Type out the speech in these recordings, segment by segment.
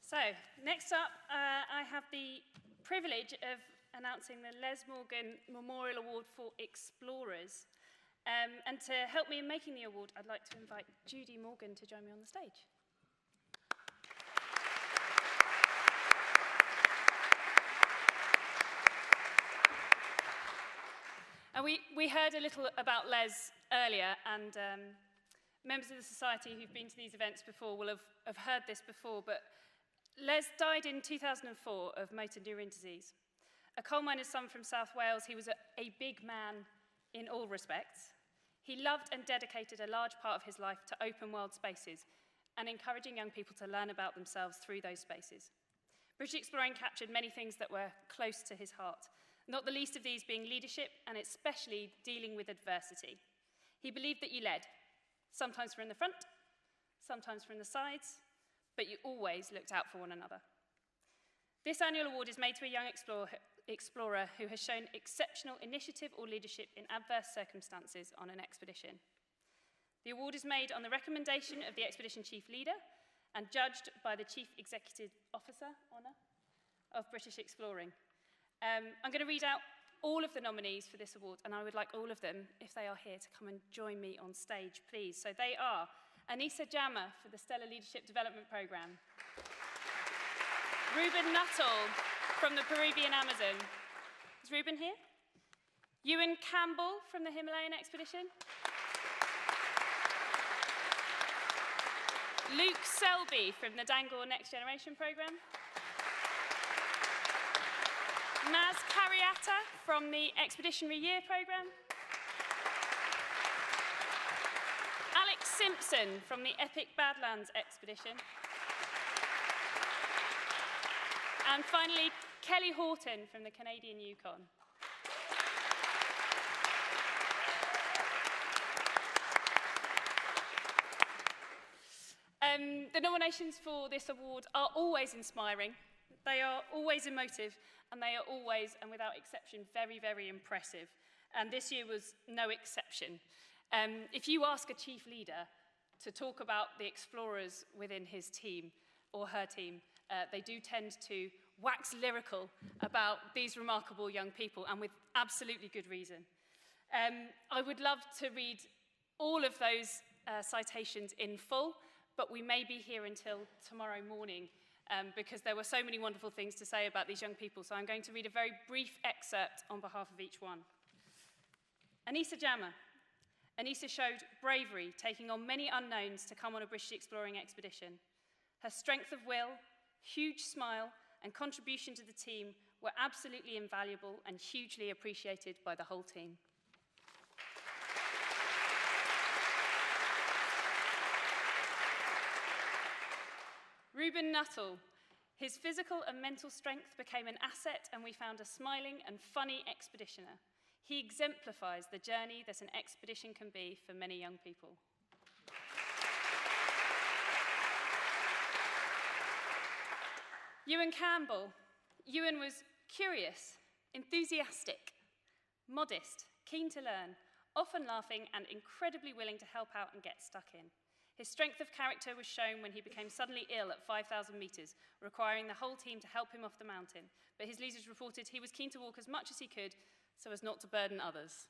So, next up, I have the privilege of announcing the Les Morgan Memorial Award for Explorers. And to help me in making the award, I'd like to invite Judy Morgan to join me on the stage. And we heard a little about Les earlier, and members of the society who've been to these events before will have heard this before, but Les died in 2004 of motor neurone disease. A coal miner's son from South Wales, he was a big man in all respects. He loved and dedicated a large part of his life to open world spaces and encouraging young people to learn about themselves through those spaces. British Exploring captured many things that were close to his heart, not the least of these being leadership and especially dealing with adversity. He believed that you led, sometimes from the front, sometimes from the sides, but you always looked out for one another. This annual award is made to a young explorer who has shown exceptional initiative or leadership in adverse circumstances on an expedition. The award is made on the recommendation of the expedition chief leader and judged by the Chief Executive Officer of British Exploring. I'm going to read out all of the nominees for this award, and I would like all of them, if they are here, to come and join me on stage, please. So they are Anissa Jammer for the Stellar Leadership Development Programme, Reuben Nuttall from the Peruvian Amazon. Is Reuben here? Ewan Campbell from the Himalayan Expedition. Luke Selby from the Dangor Next Generation Programme. Maz Carriata from the Expeditionary Year Programme. Alex Simpson from the Epic Badlands Expedition. And finally, Kelly Horton from the Canadian Yukon. The nominations for this award are always inspiring, they are always emotive, and they are always, and without exception, very, very impressive. And this year was no exception. If you ask a chief leader to talk about the explorers within his team or her team, they do tend to wax lyrical about these remarkable young people, and with absolutely good reason. I would love to read all of those citations in full, but we may be here until tomorrow morning because there were so many wonderful things to say about these young people, so I'm going to read a very brief excerpt on behalf of each one. Anissa Jammer. Anissa showed bravery, taking on many unknowns to come on a British exploring expedition. Her strength of will, huge smile, and contribution to the team were absolutely invaluable and hugely appreciated by the whole team. Reuben Nuttall. His physical and mental strength became an asset, and we found a smiling and funny expeditioner. He exemplifies the journey that an expedition can be for many young people. Ewan Campbell. Ewan was curious, enthusiastic, modest, keen to learn, often laughing and incredibly willing to help out and get stuck in. His strength of character was shown when he became suddenly ill at 5,000 metres, requiring the whole team to help him off the mountain. But his leaders reported he was keen to walk as much as he could so as not to burden others.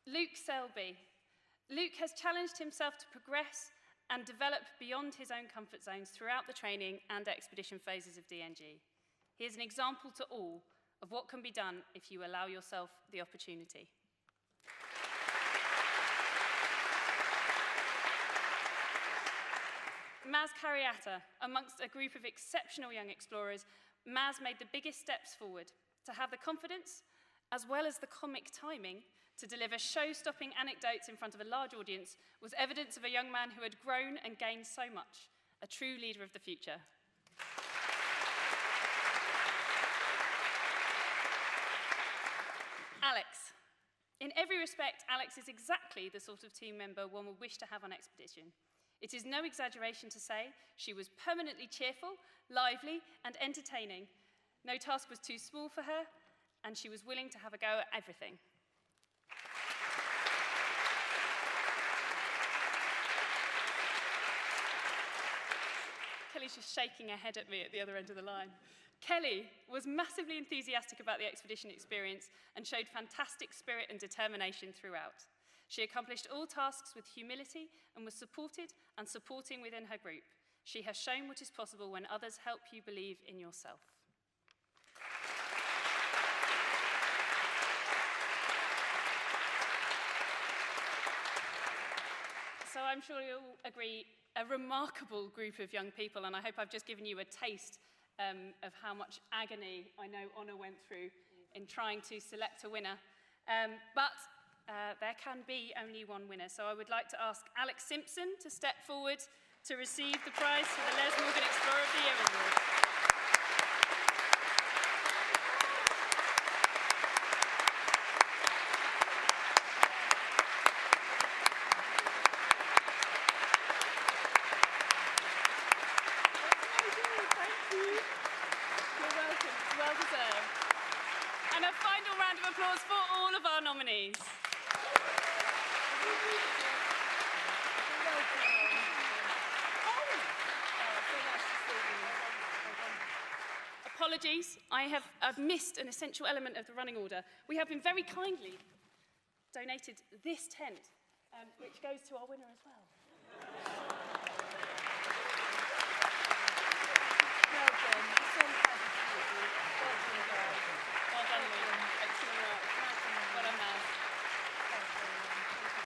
Luke Selby. Luke has challenged himself to progress and develop beyond his own comfort zones throughout the training and expedition phases of DNG. He is an example to all of what can be done if you allow yourself the opportunity. Maz Carriata. Amongst a group of exceptional young explorers, Maz made the biggest steps forward to have the confidence, as well as the comic timing, to deliver show-stopping anecdotes in front of a large audience was evidence of a young man who had grown and gained so much, a true leader of the future. Alex. In every respect, Alex is exactly the sort of team member one would wish to have on expedition. It is no exaggeration to say she was permanently cheerful, lively, and entertaining. No task was too small for her, and she was willing to have a go at everything. Kelly's just shaking her head at me at the other end of the line. Kelly was massively enthusiastic about the expedition experience and showed fantastic spirit and determination throughout. She accomplished all tasks with humility and was supported and supporting within her group. She has shown what is possible when others help you believe in yourself. So I'm sure you'll agree, a remarkable group of young people, and I hope I've just given you a taste of how much agony I know Honor went through in trying to select a winner. But there can be only one winner. So I would like to ask Alex Simpson to step forward to receive the prize for the Les Morgan Explorer of the Year Award. And a final round of applause for all of our nominees. Apologies, I've missed an essential element of the running order. We have been very kindly donated this tent, which goes to our winner as well.